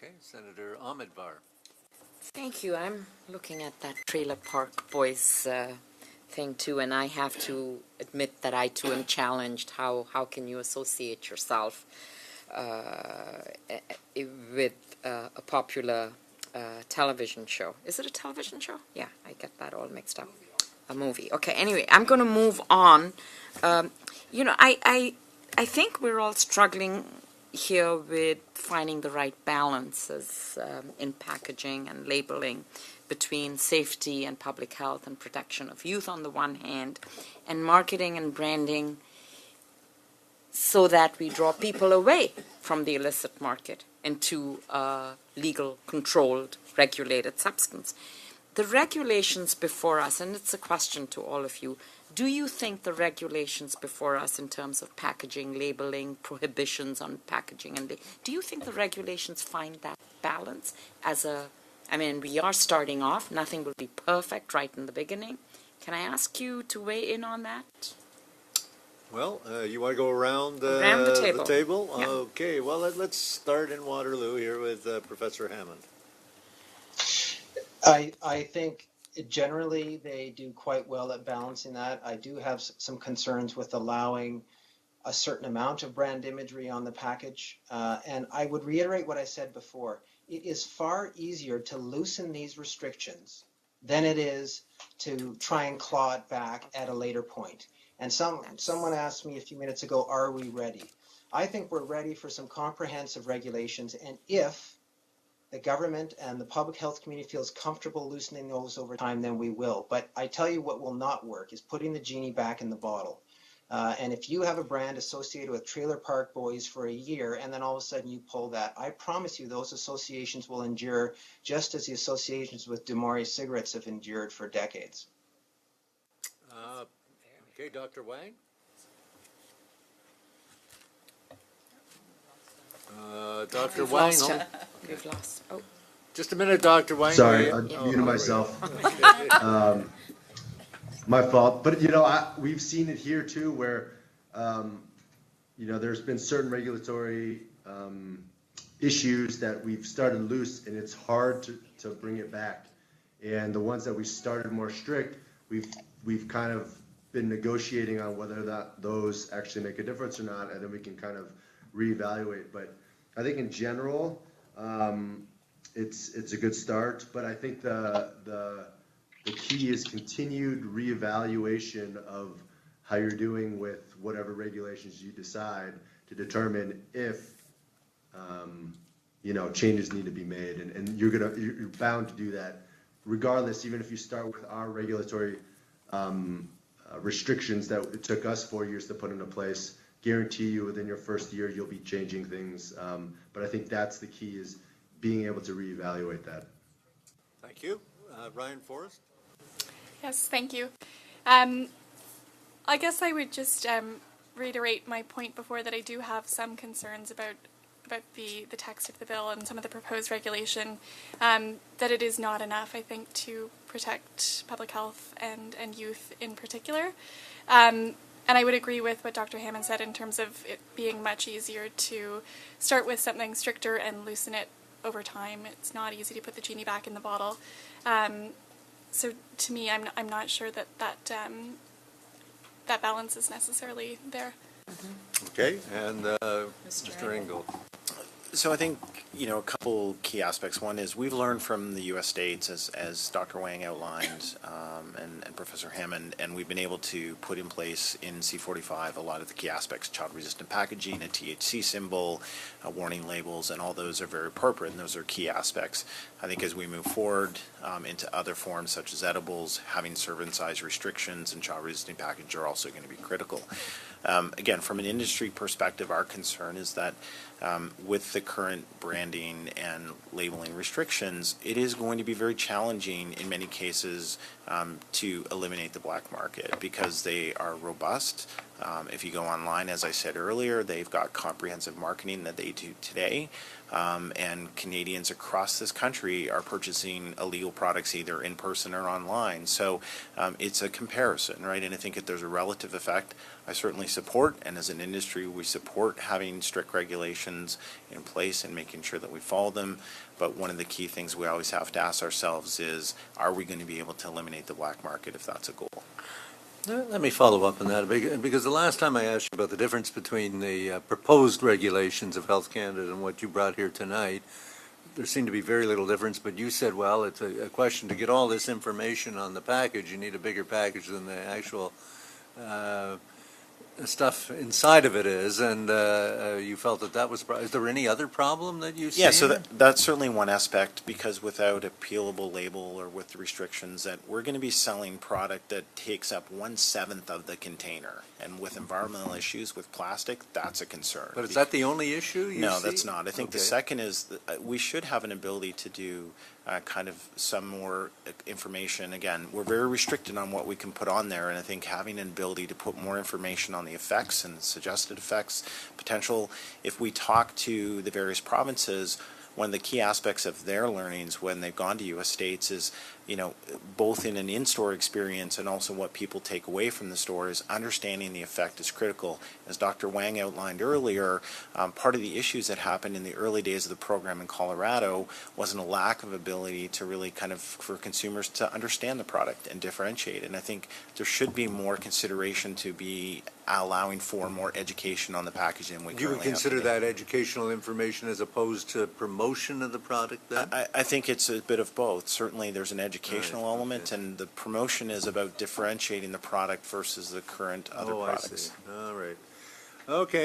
Okay, Senator Ahmedvar. Thank you. I'm looking at that Trailer Park Boys thing too, and I have to admit that I too am challenged. How can you associate yourself with a popular television show? Is it a television show? Yeah, I get that all mixed up. A movie. Okay. Anyway, I'm going to move on. I think we're all struggling here with finding the right balances in packaging and labeling between safety and public health and protection of youth on the one hand, and marketing and branding so that we draw people away from the illicit market into a legal, controlled, regulated substance. The regulations before us, and it's a question to all of you, do you think the regulations before us in terms of packaging, labeling, prohibitions on packaging, do you think the regulations find that balance we are starting off, nothing will be perfect right in the beginning. Can I ask you to weigh in on that? Well, you want to go around the table? Yeah. Okay, well, let's start in Waterloo here with Professor Hammond. I think generally they do quite well at balancing that. I do have some concerns with allowing a certain amount of brand imagery on the package. And I would reiterate what I said before. It is far easier to loosen these restrictions than it is to try and claw it back at a later point. And someone asked me a few minutes ago, are we ready? I think we're ready for some comprehensive regulations. And if the government and the public health community feels comfortable loosening those over time, then we will. But I tell you what will not work is putting the genie back in the bottle. And if you have a brand associated with Trailer Park Boys for a year and then all of a sudden you pull that, I promise you those associations will endure just as the associations with DeMaurice cigarettes have endured for decades. Okay, Dr. Wang? Dr. Wang? We've lost. Oh. Just a minute, Dr. Wang. Sorry, I muted myself. My fault. But, we've seen it here, too, where, there's been certain regulatory issues that we've started loose, and it's hard to bring it back. And the ones that we started more strict, we've kind of been negotiating on whether those actually make a difference or not, and then we can kind of reevaluate. But I think in general, it's a good start. But I think the key is continued reevaluation of how you're doing with whatever regulations you decide to determine if changes need to be made, and you're bound to do that regardless. Even if you start with our regulatory restrictions that it took us 4 years to put into place, guarantee you within your first year you'll be changing things. But I think that's the key, is being able to reevaluate that. Thank you. Ryan Forrest? Yes, thank you. I guess I would just reiterate my point before that I do have some concerns about the text of the bill and some of the proposed regulation, that it is not enough, I think, to protect public health and youth in particular. And I would agree with what Dr. Hammond said in terms of it being much easier to start with something stricter and loosen it over time. It's not easy to put the genie back in the bottle. So to me, I'm not sure that balance is necessarily there. Mm-hmm. Okay, and Mr. Engel. So I think, a couple key aspects. One is we've learned from the U.S. states, as Dr. Wang outlined, and Professor Hammond, and we've been able to put in place in C45 a lot of the key aspects: child-resistant packaging, a THC symbol, warning labels, and all those are very appropriate, and those are key aspects. I think as we move forward into other forms such as edibles, having servant size restrictions and child-resistant package are also going to be critical. Again, from an industry perspective, our concern is that with the current branding and labeling restrictions, it is going to be very challenging in many cases to eliminate the black market because they are robust. If you go online, as I said earlier, they've got comprehensive marketing that they do today. And Canadians across this country are purchasing illegal products either in person or online. So it's a comparison, right? And I think if there's a relative effect, I certainly support, and as an industry, we support having strict regulations in place and making sure that we follow them. But one of the key things we always have to ask ourselves is, are we going to be able to eliminate the black market if that's a goal? Let me follow up on that, because the last time I asked you about the difference between the proposed regulations of Health Canada and what you brought here tonight, there seemed to be very little difference, but you said, well, it's a question to get all this information on the package, you need a bigger package than the actual stuff inside of it is, and you felt that was, is there any other problem that you see? Yeah, so that's certainly one aspect, because without a peelable label or with the restrictions, that we're going to be selling product that takes up 1/7 of the container. And with environmental issues with plastic, that's a concern. But is that the only issue you No, see? that's not. I think the second is that we should have an ability to do kind of some more information. Again, we're very restricted on what we can put on there, and I think having an ability to put more information on the effects and suggested effects, potential, if we talk to the various provinces, one of the key aspects of their learnings when they've gone to U.S. states is, you know, both in an in-store experience and also what people take away from the store is understanding the effect is critical. As Dr. Wang outlined earlier, part of the issues that happened in the early days of the program in Colorado wasn't a lack of ability to really kind of, for consumers to understand the product and differentiate. And I think there should be more consideration to be allowing for more education on the packaging. You would consider that educational information as opposed to promotion of the product then? I think it's a bit of both. Certainly there's an educational element, and the promotion is about differentiating the product versus the current other products. I see. All right. Okay.